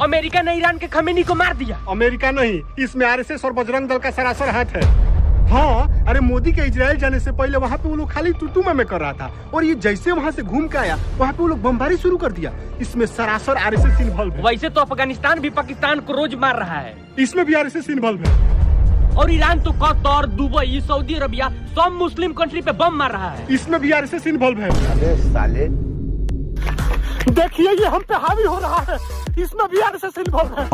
America ने Iran के Khamenei को मार दिया। अमेरिका नहीं, इसमें आरएसएस और बजरंग दल का सरासर हाथ है। हाँ, अरे मोदी के इजराइल जाने से पहले वहाँ पे वो लोग खाली टुटुमा में कर रहा था, और ये जैसे वहाँ से घूम के आया वहाँ पे वो लोग बमबारी शुरू कर दिया। इसमें सरासर आरएसएस इन्वॉल्व है। वैसे तो अफगानिस्तान भी पाकिस्तान को रोज मार रहा है, इसमें भी आरएसएस इन्वॉल्व है। और ईरान तो कतर, दुबई, सऊदी अरबिया सब मुस्लिम कंट्री पे बम मार रहा है। इसमें भी आरएसएस इन्वॉल्व है। अबे साले, देखिए ये हम पे हावी हो रहा है, इसमें भी आरएसएस इन्वॉल्व है।